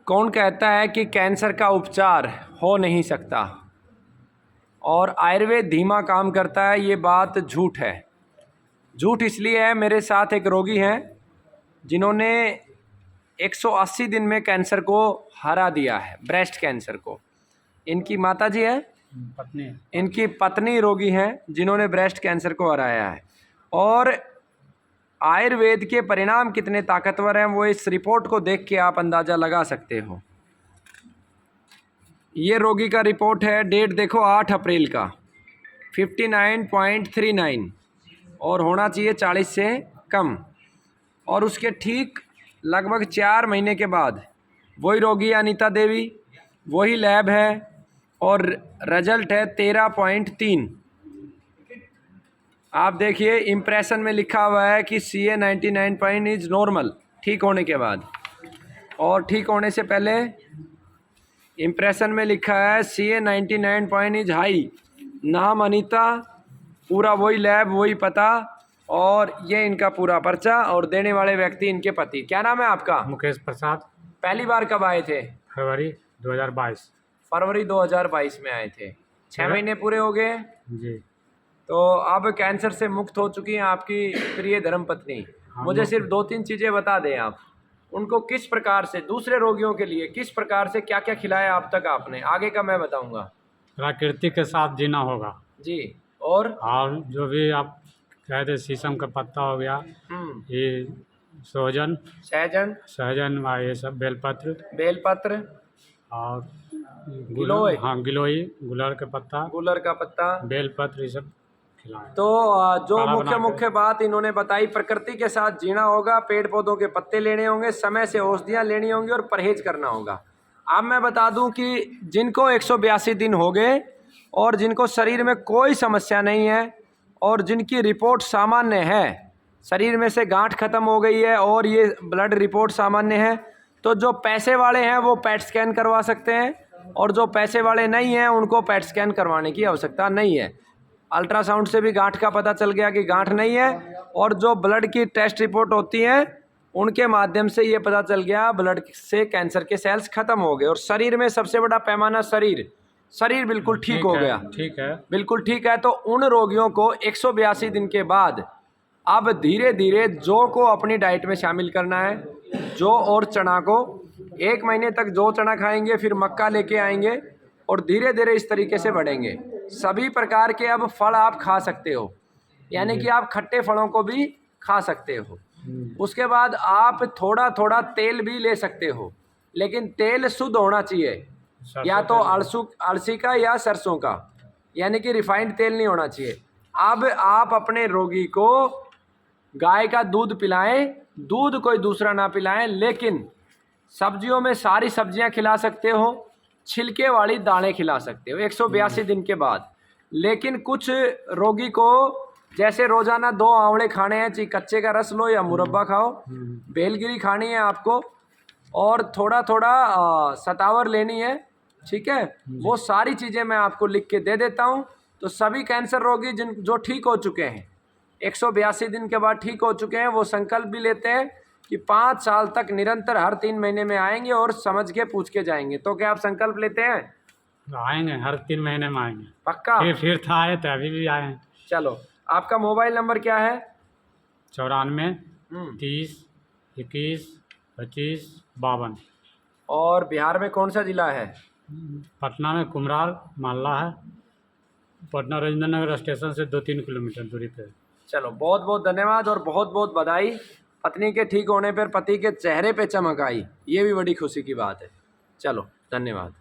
कौन कहता है कि कैंसर का उपचार हो नहीं सकता और आयुर्वेद धीमा काम करता है? ये बात झूठ है। झूठ इसलिए है, मेरे साथ एक रोगी हैं जिन्होंने 180 दिन में कैंसर को हरा दिया है, ब्रेस्ट कैंसर को। इनकी माता जी है, पत्नी, इनकी पत्नी रोगी हैं जिन्होंने ब्रेस्ट कैंसर को हराया है। और आयुर्वेद के परिणाम कितने ताकतवर हैं वो इस रिपोर्ट को देख के आप अंदाज़ा लगा सकते हो। ये रोगी का रिपोर्ट है, डेट देखो 8 अप्रैल का, 59.39 और होना चाहिए 40 से कम। और उसके ठीक लगभग 4 महीने के बाद वही रोगी अनीता देवी, वही लैब है और रिजल्ट है 13.3। आप देखिए इम्प्रेशन में लिखा हुआ है कि CA 99 पॉइंट इज़ नॉर्मल, ठीक होने के बाद। और ठीक होने से पहले इम्प्रेशन में लिखा है CA 99 पॉइंट इज़ हाई। नाम अनीता, पूरा वही लैब, वही पता, और ये इनका पूरा पर्चा, और देने वाले व्यक्ति इनके पति। क्या नाम है आपका? मुकेश प्रसाद। पहली बार कब आए थे? फरवरी 2022। फरवरी 2022 में आए थे। 6 महीने पूरे हो गए जी। तो अब कैंसर से मुक्त हो चुकी हैं आपकी प्रिय धर्मपत्नी। मुझे सिर्फ 2-3 चीज़ें बता दें आप, उनको किस प्रकार से, दूसरे रोगियों के लिए किस प्रकार से क्या क्या खिलाया अब तक आपने, आगे का मैं बताऊंगा। प्रकृति के साथ जीना होगा जी। और जो भी आप कहते शीशम का पत्ता हो गया, ये सहजन और ये सब बेलपत्र और गिलोय, हाँ गिलोई, गुलर का पत्ता, बेलपत्र, ये सब खिलाएं। तो जो मुख्य बात इन्होंने बताई, प्रकृति के साथ जीना होगा, पेड़ पौधों के पत्ते लेने होंगे, समय से औषधियाँ लेनी होंगी और परहेज करना होगा। अब मैं बता दूं कि जिनको 182 दिन हो गए और जिनको शरीर में कोई समस्या नहीं है और जिनकी रिपोर्ट सामान्य है, शरीर में से गांठ खत्म हो गई है और ये ब्लड रिपोर्ट सामान्य है, तो जो पैसे वाले हैं वो पैट स्कैन करवा सकते हैं और जो पैसे वाले नहीं हैं उनको पैट स्कैन करवाने की आवश्यकता नहीं है। अल्ट्रासाउंड से भी गांठ का पता चल गया कि गांठ नहीं है, और जो ब्लड की टेस्ट रिपोर्ट होती है उनके माध्यम से ये पता चल गया ब्लड से कैंसर के सेल्स खत्म हो गए और शरीर में सबसे बड़ा पैमाना शरीर बिल्कुल ठीक हो गया। ठीक है, बिल्कुल ठीक है। तो उन रोगियों को 182 दिन के बाद अब धीरे धीरे जौ को अपनी डाइट में शामिल करना है। जौ और चना को 1 महीने तक जौ चना खाएंगे, फिर मक्का लेके आएंगे और धीरे धीरे इस तरीके से बढ़ेंगे। सभी प्रकार के अब फल आप खा सकते हो, यानी कि आप खट्टे फलों को भी खा सकते हो। उसके बाद आप थोड़ा थोड़ा तेल भी ले सकते हो, लेकिन तेल शुद्ध होना चाहिए, या तो अलसी का या सरसों का, यानी कि रिफाइंड तेल नहीं होना चाहिए। अब आप अपने रोगी को गाय का दूध पिलाएं, दूध कोई दूसरा ना पिलाएं, लेकिन सब्जियों में सारी सब्जियां खिला सकते हो, छिलके वाली दालें खिला सकते हो 182 दिन के बाद। लेकिन कुछ रोगी को जैसे रोजाना 2 आंवले खाने हैं, चाहे कच्चे का रस लो या मुरब्बा खाओ, बेलगिरी खानी है आपको और थोड़ा थोड़ा सतावर लेनी है, ठीक है। वो सारी चीज़ें मैं आपको लिख के दे देता हूँ। तो सभी कैंसर रोगी जो ठीक हो चुके हैं, 182 दिन के बाद ठीक हो चुके हैं, वो संकल्प भी लेते हैं कि 5 साल तक निरंतर हर 3 महीने में आएंगे और समझ के पूछ के जाएंगे। तो क्या आप संकल्प लेते हैं? आएंगे, हर 3 महीने में आएंगे पक्का? फिर था आए तो अभी भी आए। चलो, आपका मोबाइल नंबर क्या है? 94 30 21 25 52। और बिहार में कौन सा जिला है? पटना में कुमरार माल्ला है, पटना राजेंद्र नगर स्टेशन से 2-3 किलोमीटर दूरी पे। चलो, बहुत बहुत धन्यवाद और बहुत बहुत बधाई। पत्नी के ठीक होने पर पति के चेहरे पे चमक आई, ये भी बड़ी खुशी की बात है। चलो, धन्यवाद।